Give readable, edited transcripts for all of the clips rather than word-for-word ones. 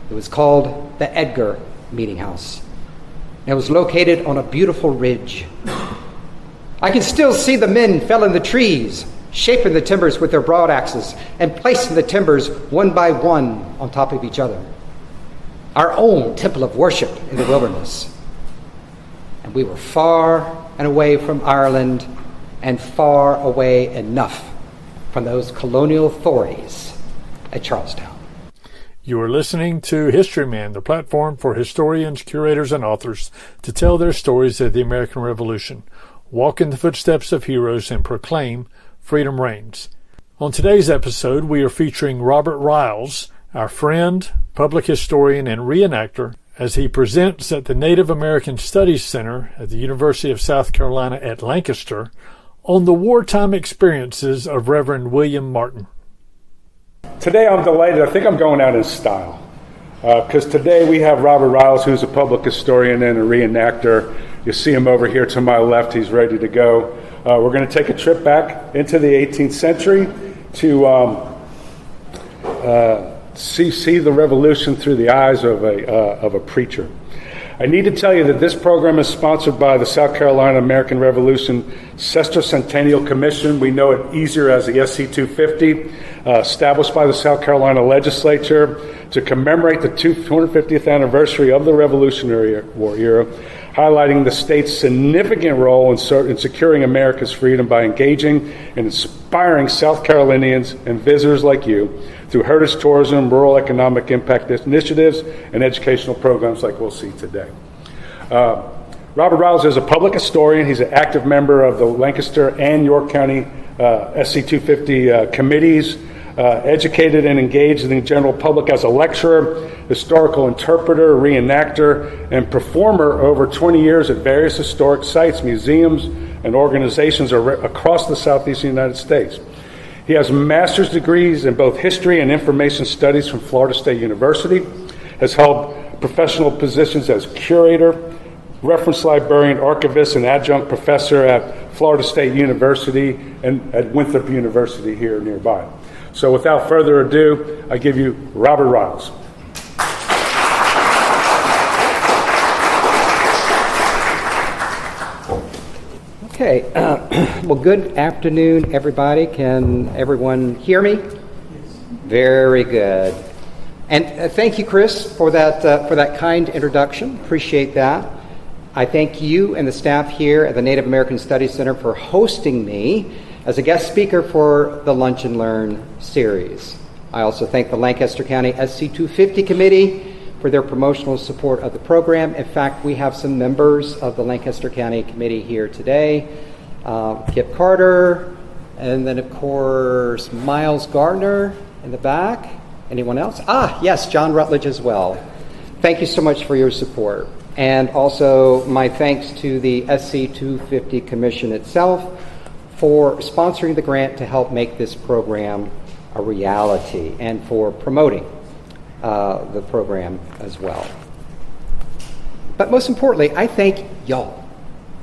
It was called the Edgar Meeting House. It was located on a beautiful ridge. I can still see the men felling the trees, shaping the timbers with their broadaxes, and placing the timbers one by one on top of each other. Our own temple of worship in the wilderness. And we were far and away from Ireland, and far away enough from those colonial authorities at Charlestown. You are listening to Historyman, the platform for historians, curators, and authors to tell their stories of the American Revolution, walk in the footsteps of heroes, and proclaim freedom reigns. On today's episode, we are featuring Robert Ryals, our friend, public historian, and reenactor, as he presents at the Native American Studies Center at the University of South Carolina-Lancaster on the wartime experiences of Reverend William Martin. Today I'm delighted. I think I'm going out in style because today we have Robert Ryals, who's a public historian and a reenactor. You see him over here to my left. He's ready to go. We're going to take a trip back into the 18th century to see the revolution through the eyes of a preacher. I need to tell you that this program is sponsored by the South Carolina American Revolution Sesquicentennial Commission. We know it easier as the SC250, established by the South Carolina Legislature to commemorate the 250th anniversary of the Revolutionary War era, highlighting the state's significant role in securing America's freedom by engaging and inspiring South Carolinians and visitors like you through heritage tourism, rural economic impact initiatives, and educational programs like we'll see today. Robert Ryals is a public historian. He's an active member of the Lancaster and York County SC250 committees, educated and engaged in the general public as a lecturer, historical interpreter, reenactor, and performer over 20 years at various historic sites, museums, and organizations across the southeastern United States. He has master's degrees in both history and information studies from Florida State University, has held professional positions as curator, reference librarian, archivist, and adjunct professor at Florida State University and at Winthrop University here nearby. So without further ado, I give you Robert Ryals. Okay, well, good afternoon, everybody. Can everyone hear me? Very good. And thank you, Chris, for that kind introduction. Appreciate that. I thank you and the staff here at the Native American Studies Center for hosting me as a guest speaker for the Lunch and Learn series. I also thank the Lancaster County SC250 Committee for their promotional support of the program. In fact, we have some members of the Lancaster County Committee here today. Kip Carter, and then, of course, Miles Gardner in the back. Anyone else? Yes, John Rutledge as well. Thank you so much for your support. And also my thanks to the SC250 Commission itself for sponsoring the grant to help make this program a reality and for promoting the program as well. But most importantly, I thank y'all.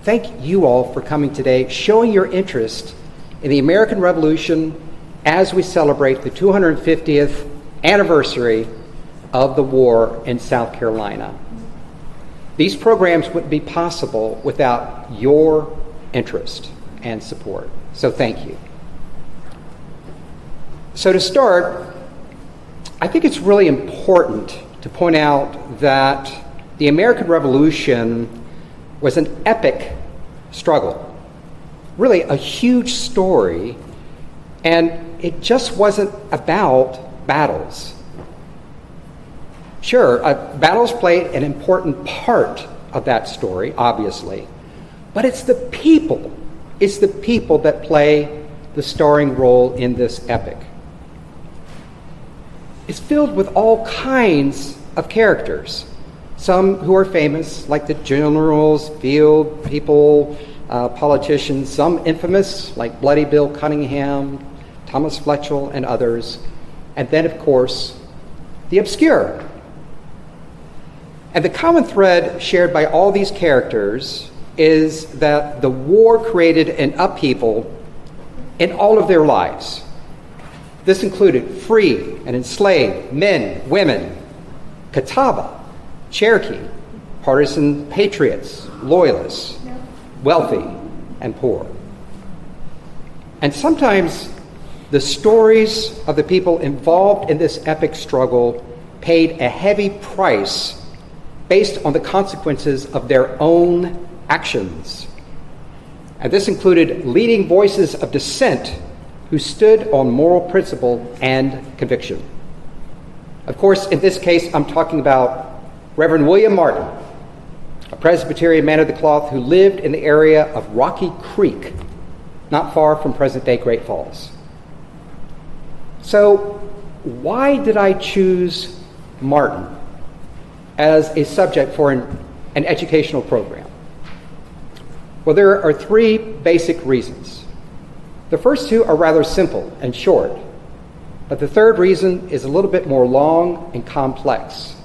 Thank you all for coming today, showing your interest in the American Revolution as we celebrate the 250th anniversary of the war in South Carolina. These programs wouldn't be possible without your interest and support. So thank you. So to start, I think it's really important to point out that the American Revolution was an epic struggle, really a huge story, and it just wasn't about battles. Sure, battles played an important part of that story, obviously, but it's the people that play the starring role in this epic. It's filled with all kinds of characters, some who are famous, like the generals, field people, politicians, some infamous, like Bloody Bill Cunningham, Thomas Fletchel, and others, and then, of course, the obscure. And the common thread shared by all these characters is that the war created an upheaval in all of their lives. This included free and enslaved men, women, Catawba, Cherokee, partisan patriots, loyalists, wealthy and poor. And sometimes the stories of the people involved in this epic struggle paid a heavy price based on the consequences of their own actions. And this included leading voices of dissent who stood on moral principle and conviction. Of course, in this case, I'm talking about Reverend William Martin, a Presbyterian man of the cloth who lived in the area of Rocky Creek, not far from present-day Great Falls. So, why did I choose Martin as a subject for an educational program? Well, there are three basic reasons. The first two are rather simple and short, but the third reason is a little bit more long and complex.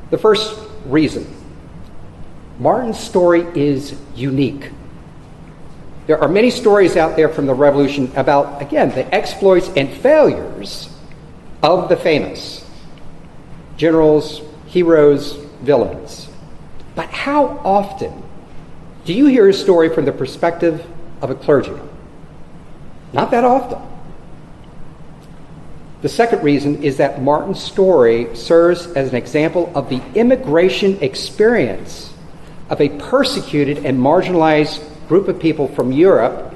The first reason: Martin's story is unique. There are many stories out there from the Revolution about, again, the exploits and failures of the famous generals, heroes, villains. But how often do you hear a story from the perspective of a clergyman? Not that often. The second reason is that Martin's story serves as an example of the immigration experience of a persecuted and marginalized group of people from Europe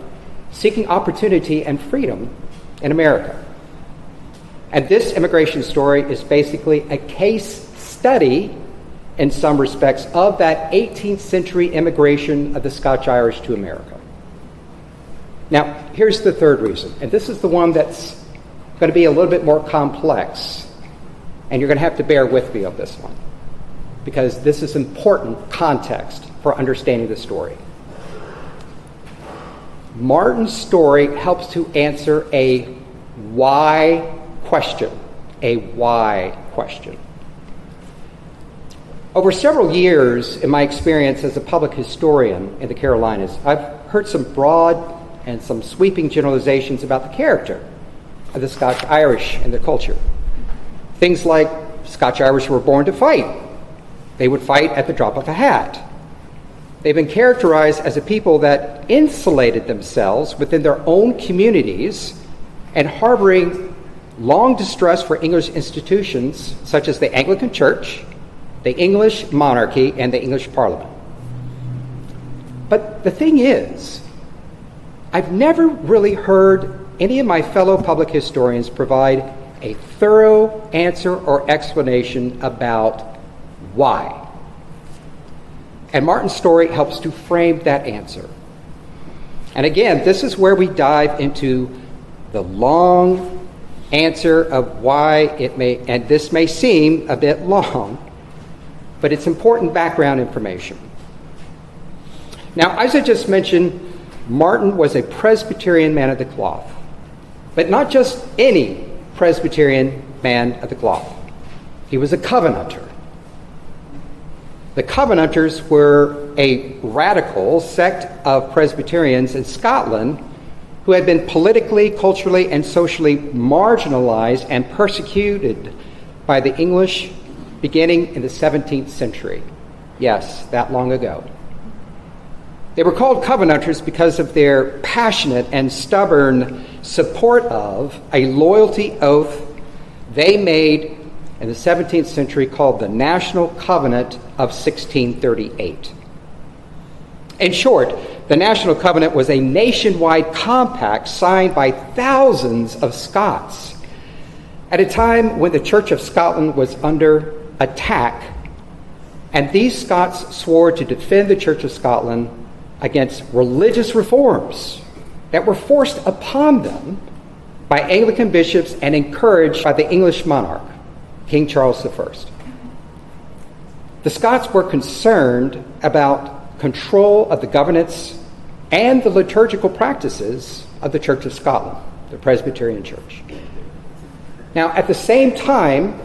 seeking opportunity and freedom in America. And this immigration story is basically a case study, in some respects, of that 18th century immigration of the Scots-Irish to America. Now, here's the third reason, and this is the one that's going to be a little bit more complex, and you're going to have to bear with me on this one, because this is important context for understanding the story. Martin's story helps to answer a why question. A why question. Over several years in my experience as a public historian in the Carolinas, I've heard some broad and some sweeping generalizations about the character of the Scotch-Irish and their culture. Things like Scotch-Irish were born to fight. They would fight at the drop of a hat. They've been characterized as a people that insulated themselves within their own communities and harboring long distrust for English institutions such as the Anglican Church, the English monarchy, and the English Parliament. But the thing is, I've never really heard any of my fellow public historians provide a thorough answer or explanation about why. And Martin's story helps to frame that answer. And again, this is where we dive into the long answer of why it may, and this may seem a bit long, but it's important background information. Now, as I just mentioned, Martin was a Presbyterian man of the cloth, but not just any Presbyterian man of the cloth. He was a Covenenter. The Covenanters were a radical sect of Presbyterians in Scotland who had been politically, culturally, and socially marginalized and persecuted by the English beginning in the 17th century. Yes, that long ago. They were called Covenanters because of their passionate and stubborn support of a loyalty oath they made in the 17th century called the National Covenant of 1638. In short, the National Covenant was a nationwide compact signed by thousands of Scots at a time when the Church of Scotland was under attack, and these Scots swore to defend the Church of Scotland against religious reforms that were forced upon them by Anglican bishops and encouraged by the English monarch, King Charles I. The Scots were concerned about control of the governance and the liturgical practices of the Church of Scotland, the Presbyterian Church. Now, at the same time,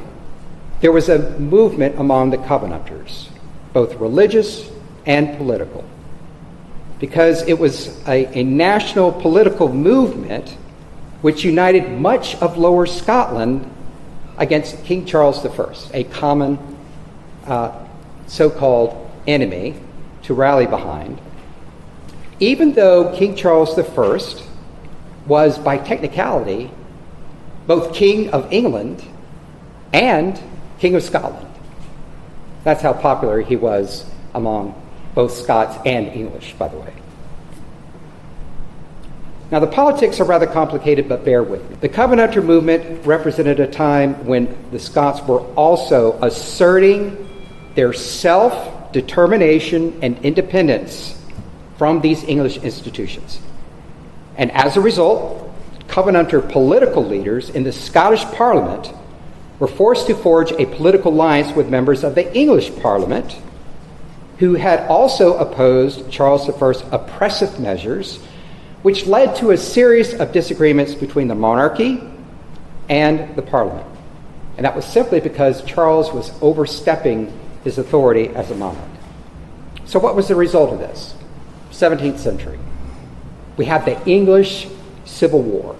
there was a movement among the Covenanters, both religious and political, because it was a national political movement which united much of Lower Scotland against King Charles I, a common so-called enemy to rally behind, even though King Charles I was, by technicality, both King of England and King of Scotland. That's how popular he was among both Scots and English, by the way. Now, the politics are rather complicated, but bear with me. The Covenenter movement represented a time when the Scots were also asserting their self-determination and independence from these English institutions. And as a result, Covenenter political leaders in the Scottish Parliament were forced to forge a political alliance with members of the English Parliament, who had also opposed Charles I's oppressive measures, which led to a series of disagreements between the monarchy and the Parliament. And that was simply because Charles was overstepping his authority as a monarch. So what was the result of this? 17th century. We have the English Civil War.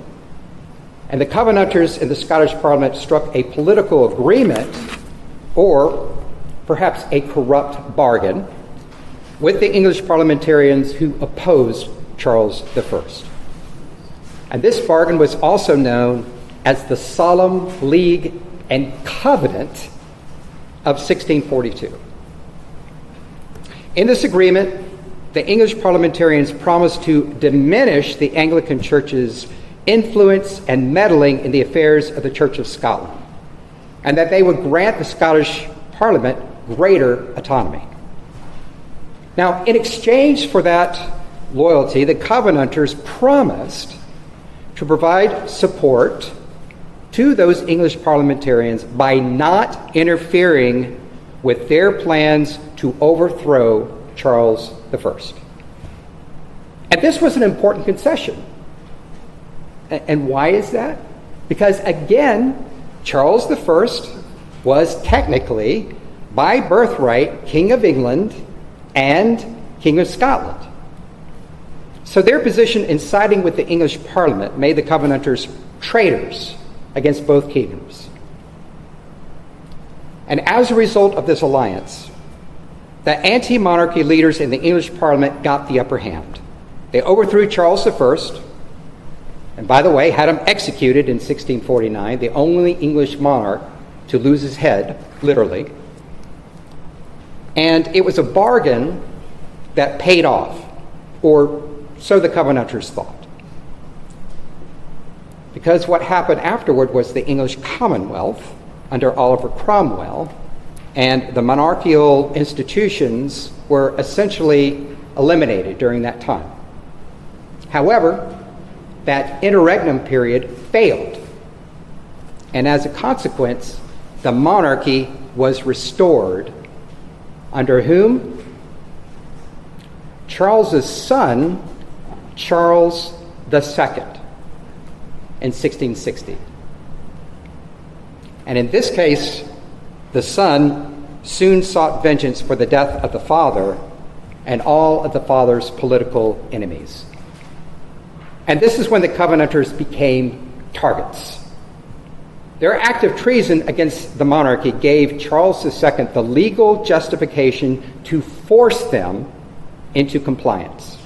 And the Covenanters in the Scottish Parliament struck a political agreement, or perhaps a corrupt bargain, with the English parliamentarians who opposed Charles I. And this bargain was also known as the Solemn League and Covenant of 1642. In this agreement, the English parliamentarians promised to diminish the Anglican Church's influence and meddling in the affairs of the Church of Scotland, and that they would grant the Scottish Parliament greater autonomy. Now, in exchange for that loyalty, the Covenanters promised to provide support to those English parliamentarians by not interfering with their plans to overthrow Charles I. And this was an important concession. And why is that? Because, again, Charles I was technically, by birthright, King of England and King of Scotland. So their position in siding with the English Parliament made the Covenanters traitors against both kingdoms. And as a result of this alliance, the anti-monarchy leaders in the English Parliament got the upper hand. They overthrew Charles I, and by the way, had him executed in 1649, the only English monarch to lose his head, literally. And it was a bargain that paid off, or so the Covenanters thought. Because what happened afterward was the English Commonwealth under Oliver Cromwell, and the monarchical institutions were essentially eliminated during that time. However, that interregnum period failed, and as a consequence, the monarchy was restored under whom? Charles's son, Charles II, in 1660. And in this case, the son soon sought vengeance for the death of the father and all of the father's political enemies. And this is when the Covenanters became targets. Their act of treason against the monarchy gave Charles II the legal justification to force them into compliance.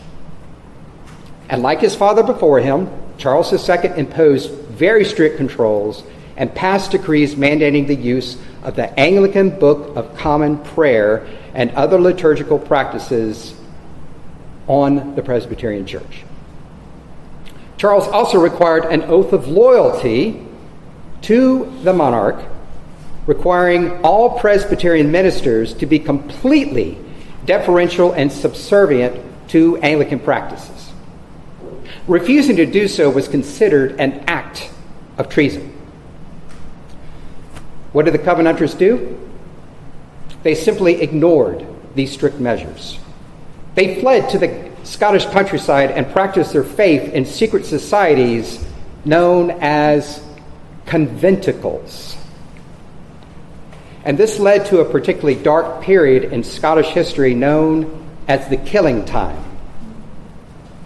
And like his father before him, Charles II imposed very strict controls and passed decrees mandating the use of the Anglican Book of Common Prayer and other liturgical practices on the Presbyterian Church. Charles also required an oath of loyalty to the monarch, requiring all Presbyterian ministers to be completely deferential and subservient to Anglican practices. Refusing to do so was considered an act of treason. What did the Covenanters do? They simply ignored these strict measures. They fled to the Scottish countryside and practiced their faith in secret societies known as conventicles. And this led to a particularly dark period in Scottish history known as the Killing Time.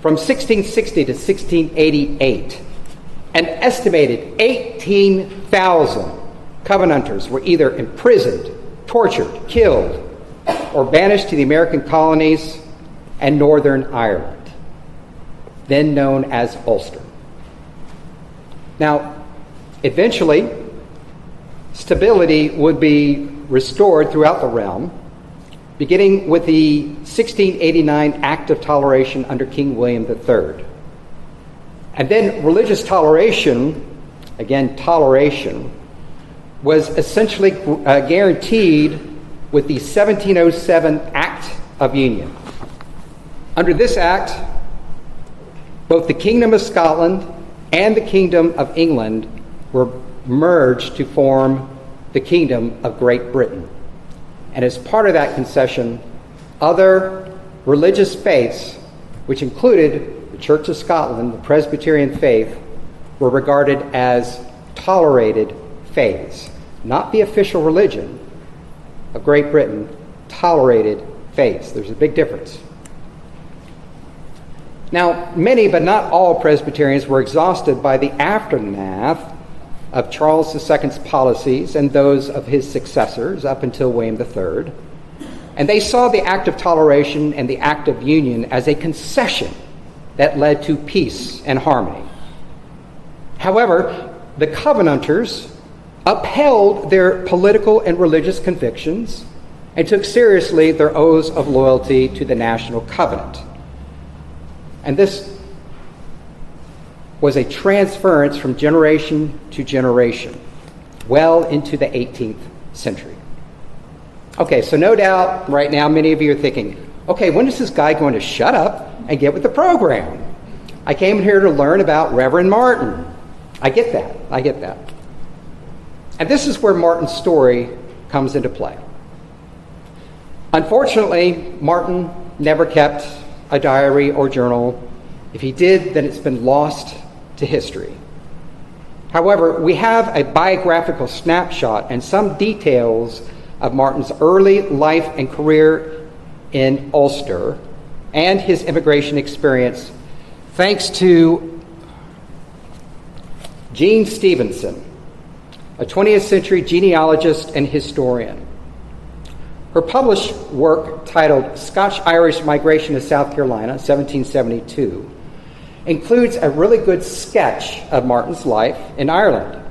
From 1660 to 1688, an estimated 18,000 Covenanters were either imprisoned, tortured, killed, or banished to the American colonies and Northern Ireland, then known as Ulster. Now, eventually, stability would be restored throughout the realm, beginning with the 1689 Act of Toleration under King William III. And then religious toleration, again, toleration, was essentially guaranteed with the 1707 Act of Union. Under this act, both the Kingdom of Scotland and the Kingdom of England were merged to form the Kingdom of Great Britain. And as part of that concession, other religious faiths, which included the Church of Scotland, the Presbyterian faith, were regarded as tolerated faiths. Not the official religion of Great Britain, tolerated faiths. There's a big difference. Now, many, but not all, Presbyterians were exhausted by the aftermath of Charles II's policies and those of his successors up until William III. And they saw the Act of Toleration and the Act of Union as a concession that led to peace and harmony. However, the Covenanters upheld their political and religious convictions and took seriously their oaths of loyalty to the national covenant. And this was a transference from generation to generation, well into the 18th century. Okay, so no doubt right now many of you are thinking, okay, when is this guy going to shut up and get with the program? I came here to learn about Reverend Martin. I get that. And this is where Martin's story comes into play. Unfortunately, Martin never kept a diary or journal. If he did, then it's been lost to history. However, we have a biographical snapshot and some details of Martin's early life and career in Ulster and his immigration experience, thanks to Jean Stevenson, a 20th century genealogist and historian. Her published work, titled Scots-Irish Migration to South Carolina, 1772, includes a really good sketch of Martin's life in Ireland.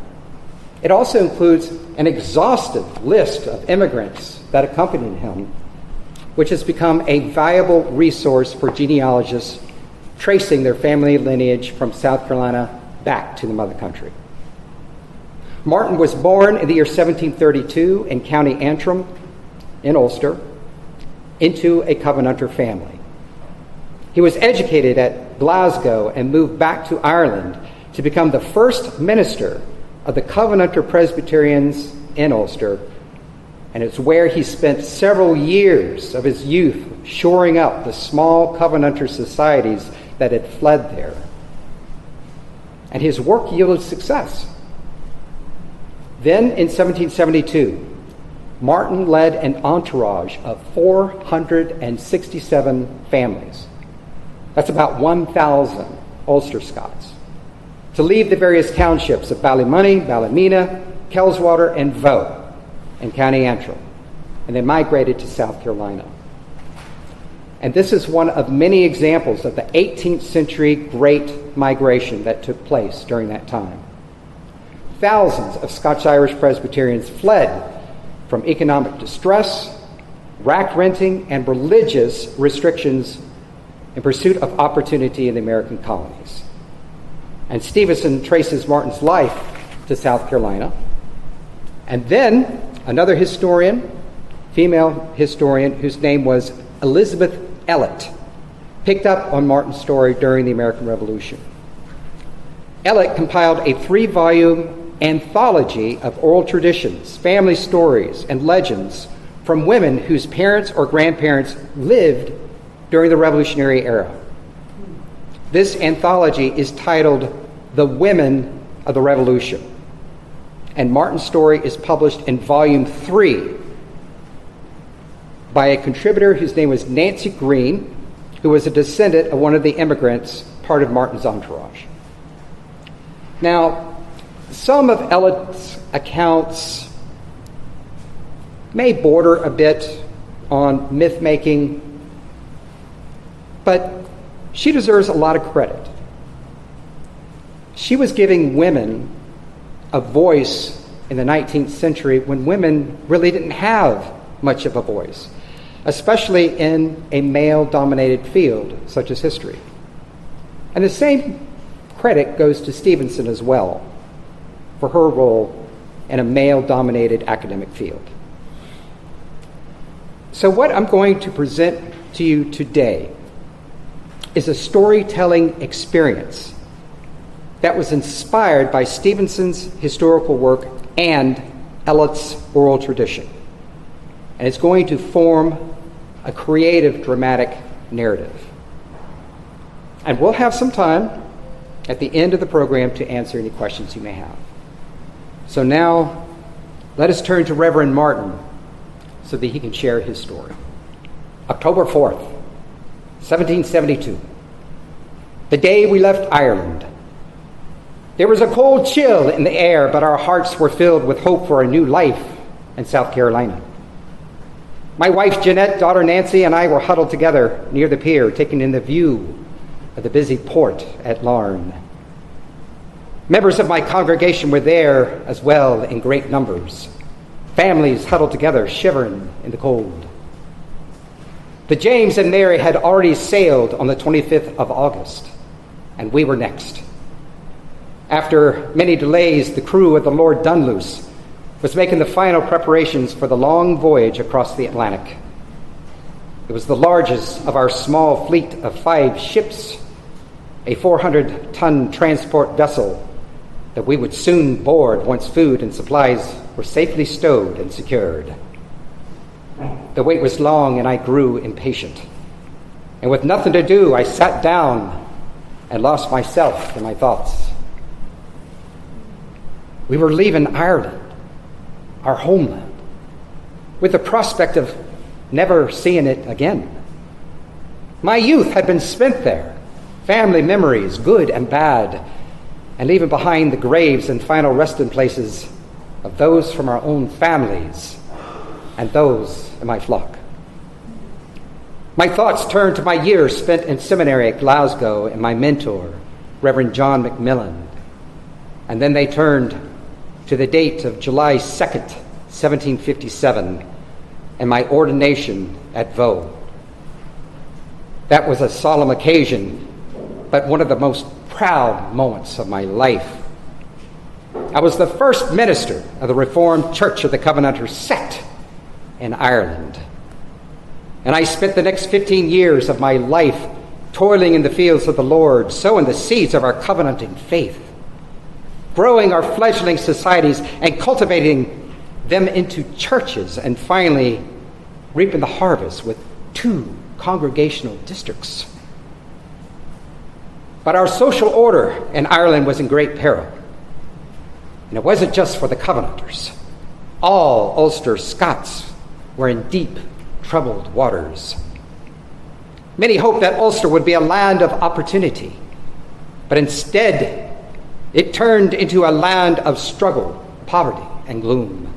It also includes an exhaustive list of immigrants that accompanied him, which has become a valuable resource for genealogists tracing their family lineage from South Carolina back to the mother country. Martin was born in the year 1732 in County Antrim in Ulster into a Covenanter family. He was educated at Glasgow and moved back to Ireland to become the first minister of the Covenenter Presbyterians in Ulster, and it's where he spent several years of his youth shoring up the small Covenanter societies that had fled there. And his work yielded success. Then, in 1772, Martin led an entourage of 467 families. That's about 1,000 Ulster Scots, to leave the various townships of Ballymoney, Ballymena, Kelswater, and Voe in County Antrim, and they migrated to South Carolina. And this is one of many examples of the 18th century Great Migration that took place during that time. Thousands of Scots-Irish Presbyterians fled from economic distress, rack renting, and religious restrictions in pursuit of opportunity in the American colonies. And Stevenson traces Martin's life to South Carolina. And then another historian, female historian, whose name was Elizabeth Elliott, picked up on Martin's story during the American Revolution. Elliott compiled a 3-volume anthology of oral traditions, family stories, and legends from women whose parents or grandparents lived during the Revolutionary era. This anthology is titled The Women of the Revolution, and Martin's story is published in volume 3 by a contributor whose name was Nancy Green, who was a descendant of one of the immigrants, part of Martin's entourage. Now, some of Elliott's accounts may border a bit on myth-making, but she deserves a lot of credit. She was giving women a voice in the 19th century when women really didn't have much of a voice, especially in a male-dominated field such as history. And the same credit goes to Stevenson as well for her role in a male-dominated academic field. So what I'm going to present to you today is a storytelling experience that was inspired by Stevenson's historical work and Ellet's oral tradition. And it's going to form a creative, dramatic narrative. And we'll have some time at the end of the program to answer any questions you may have. So now, let us turn to Reverend Martin so that he can share his story. October 4th, 1772, the day we left Ireland. There was a cold chill in the air, but our hearts were filled with hope for a new life in South Carolina. My wife Jeanette, daughter Nancy, and I were huddled together near the pier, taking in the view of the busy port at Larne. Members of my congregation were there as well in great numbers. Families huddled together, shivering in the cold. The James and Mary had already sailed on the 25th of August, and we were next. After many delays, the crew of the Lord Dunluce was making the final preparations for the long voyage across the Atlantic. It was the largest of our small fleet of 5 ships, a 400-ton transport vessel that we would soon board once food and supplies were safely stowed and secured. The wait was long, and I grew impatient. And with nothing to do, I sat down and lost myself in my thoughts. We were leaving Ireland, our homeland, with the prospect of never seeing it again. My youth had been spent there, family memories, good and bad, and leaving behind the graves and final resting places of those from our own families and those in my flock. My thoughts turned to my years spent in seminary at Glasgow and my mentor, Reverend John Macmillan, and then they turned to the date of July 2nd, 1757, and my ordination at Vaux. That was a solemn occasion, but one of the most proud moments of my life. I was the first minister of the Reformed Church of the Covenenter sect in Ireland. And I spent the next 15 years of my life toiling in the fields of the Lord, sowing the seeds of our covenanting faith, growing our fledgling societies and cultivating them into churches, and finally reaping the harvest with 2 congregational districts. But our social order in Ireland was in great peril. And it wasn't just for the Covenanters. All Ulster Scots were in deep, troubled waters. Many hoped that Ulster would be a land of opportunity, but instead it turned into a land of struggle, poverty, and gloom.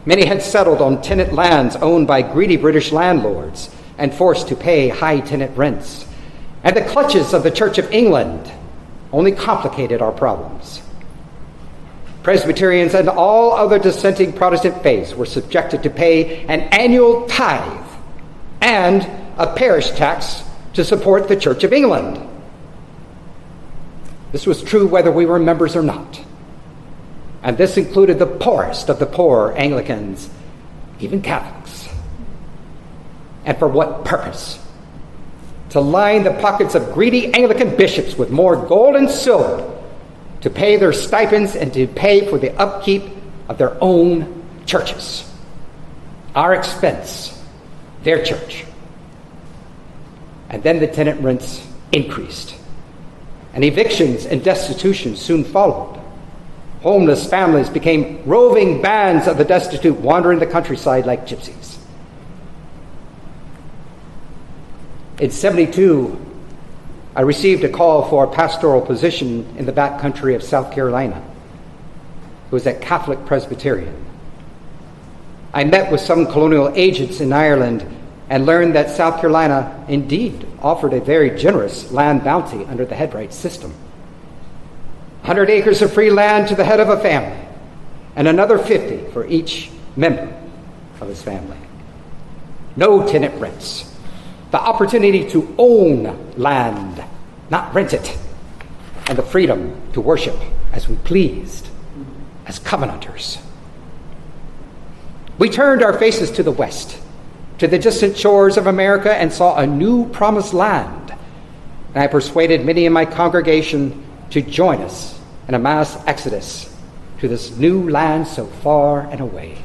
Many had settled on tenant lands owned by greedy British landlords and forced to pay high tenant rents. And the clutches of the Church of England only complicated our problems. Presbyterians and all other dissenting Protestant faiths were subjected to pay an annual tithe and a parish tax to support the Church of England. This was true whether we were members or not. And this included the poorest of the poor, Anglicans, even Catholics. And for what purpose? To line the pockets of greedy Anglican bishops with more gold and silver to pay their stipends and to pay for the upkeep of their own churches. Our expense, their church. And then the tenant rents increased, and evictions and destitution soon followed. Homeless families became roving bands of the destitute, wandering the countryside like gypsies. In 1972, I received a call for a pastoral position in the backcountry of South Carolina. It was at Catholic Presbyterian. I met with some colonial agents in Ireland and learned that South Carolina indeed offered a very generous land bounty under the headright system. 100 acres of free land to the head of a family, and another 50 for each member of his family. No tenant rents. The opportunity to own land, not rent it, and the freedom to worship as we pleased, as Covenanters. We turned our faces to the west, to the distant shores of America, and saw a new promised land. And I persuaded many in my congregation to join us in a mass exodus to this new land so far and away.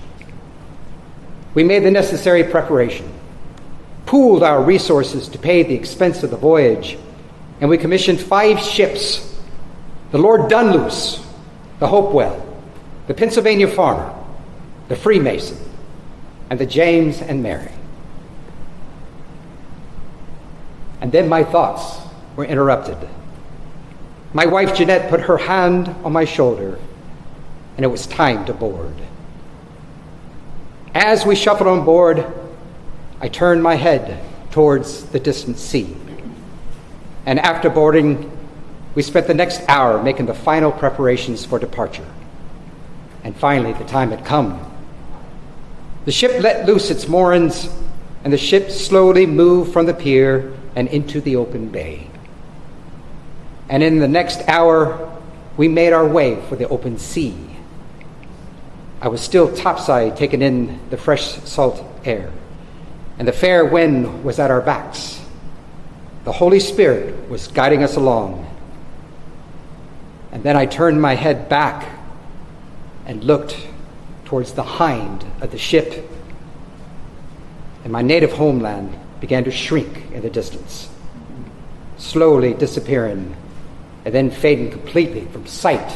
We made the necessary preparation, pooled our resources to pay the expense of the voyage, and we commissioned 5 ships: the Lord Dunluce, the Hopewell, the Pennsylvania Farmer, the Freemason, and the James and Mary. And then my thoughts were interrupted. My wife Jeanette put her hand on my shoulder, and it was time to board. As we shuffled on board, I turned my head towards the distant sea. And after boarding, we spent the next hour making the final preparations for departure. And finally, the time had come. The ship let loose its moorings, and the ship slowly moved from the pier and into the open bay. And in the next hour, we made our way for the open sea. I was still topside, taking in the fresh salt air, and the fair wind was at our backs. The Holy Spirit was guiding us along. And then I turned my head back and looked towards the hind of the ship, and my native homeland began to shrink in the distance, slowly disappearing and then fading completely from sight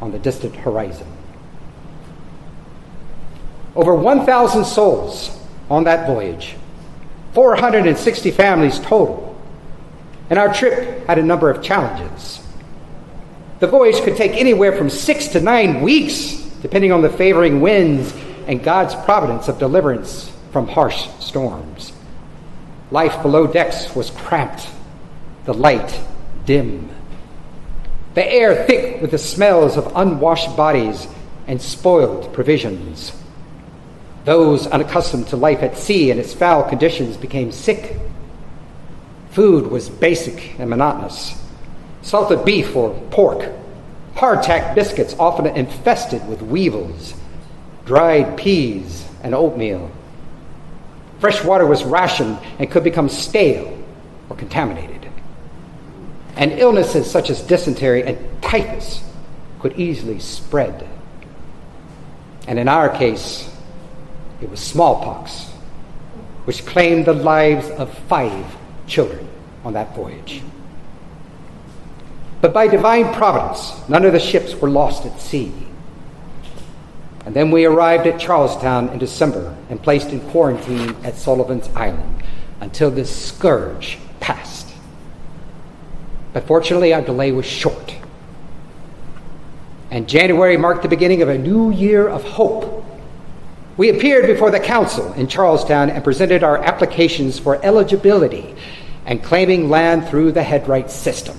on the distant horizon. Over 1,000 souls on that voyage, 460 families total, and our trip had a number of challenges. The voyage could take anywhere from 6 to 9 weeks, depending on the favoring winds and God's providence of deliverance from harsh storms. Life below decks was cramped, the light dim, the air thick with the smells of unwashed bodies and spoiled provisions. Those unaccustomed to life at sea and its foul conditions became sick. Food was basic and monotonous. Salted beef or pork, hardtack biscuits often infested with weevils, dried peas and oatmeal. Fresh water was rationed and could become stale or contaminated. And illnesses such as dysentery and typhus could easily spread. And in our case, it was smallpox, which claimed the lives of 5 children on that voyage. But by divine providence, none of the ships were lost at sea. And then we arrived at Charlestown in December and placed in quarantine at Sullivan's Island until this scourge passed. But fortunately, our delay was short. And January marked the beginning of a new year of hope. We appeared before the council in Charlestown and presented our applications for eligibility and claiming land through the headright system.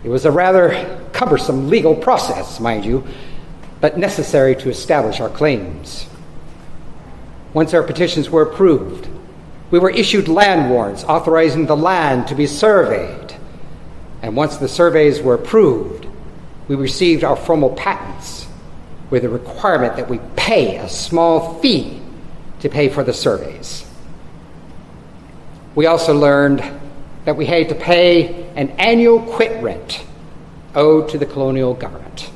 It was a rather cumbersome legal process, mind you, but necessary to establish our claims. Once our petitions were approved, we were issued land warrants authorizing the land to be surveyed. And once the surveys were approved, we received our formal patents with the requirement that we pay a small fee to pay for the surveys. We also learned that we had to pay an annual quit rent owed to the colonial government.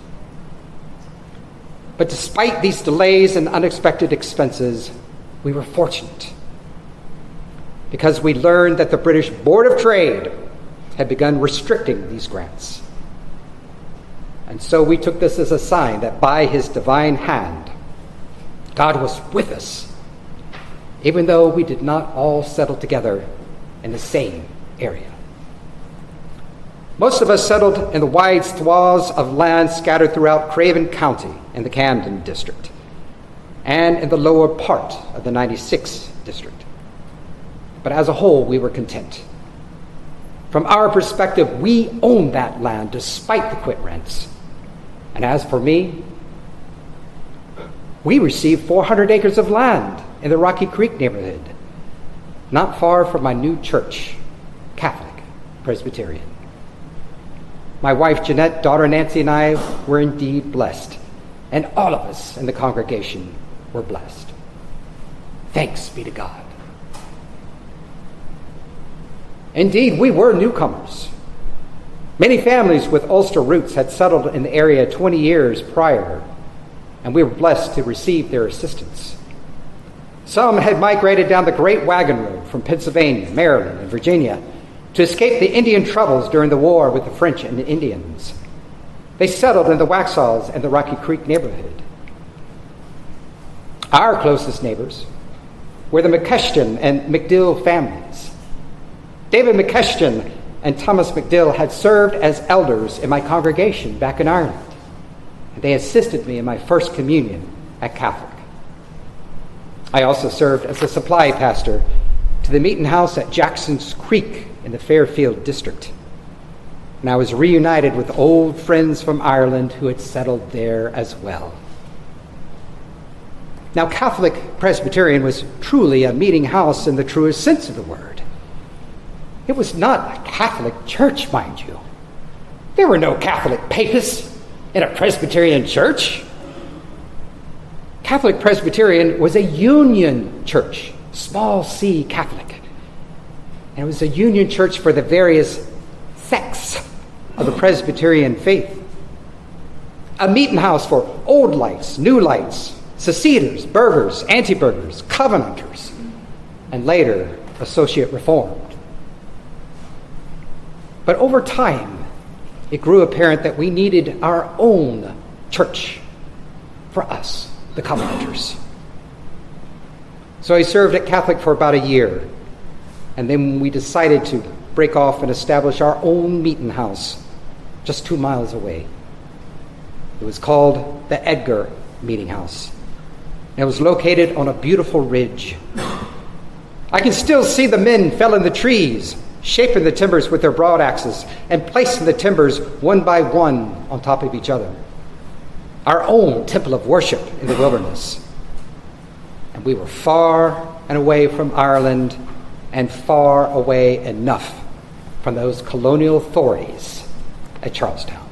But despite these delays and unexpected expenses, we were fortunate because we learned that the British Board of Trade had begun restricting these grants. And so we took this as a sign that by his divine hand, God was with us, even though we did not all settle together in the same area. Most of us settled in the wide swaths of land scattered throughout Craven County and the Camden District. and in the lower part of the 96th district. But as a whole, we were content. From our perspective, we owned that land despite the quit rents. And as for me, we received 400 acres of land in the Rocky Creek neighborhood, not far from my new church, Catholic Presbyterian. My wife Jeanette, daughter Nancy, and I were indeed blessed, and all of us in the congregation were blessed. Thanks be to God. Indeed, we were newcomers. Many families with Ulster roots had settled in the area 20 years prior, and we were blessed to receive their assistance. Some had migrated down the Great Wagon Road from Pennsylvania, Maryland, and Virginia to escape the Indian troubles during the war with the French and the Indians. They settled in the Waxhaws and the Rocky Creek neighborhood. Our closest neighbors were the McCushton and McDill families. David McCushton and Thomas McDill had served as elders in my congregation back in Ireland, and they assisted me in my first communion at Catholic. I also served as a supply pastor to the meeting house at Jackson's Creek in the Fairfield district, and I was reunited with old friends from Ireland who had settled there as well. Now, Catholic Presbyterian was truly a meeting house in the truest sense of the word. It was not a Catholic church, mind you. There were no Catholic papists in a Presbyterian church. Catholic Presbyterian was a union church, small c Catholic. And it was a union church for the various sects of the Presbyterian faith. A meeting house for old lights, new lights, seceders, burghers, anti-burghers, Covenanters, and later Associate Reformed. But over time, it grew apparent that we needed our own church for us, the Covenanters. So I served at Catholic for about a year, and then we decided to break off and establish our own meeting house just 2 miles away. It was called the Edgar Meeting House. It was located on a beautiful ridge. I can still see the men felling the trees, shaping the timbers with their broad axes, and placing the timbers one by one on top of each other. Our own temple of worship in the wilderness. And we were far and away from Ireland, and far away enough from those colonial authorities at Charlestown.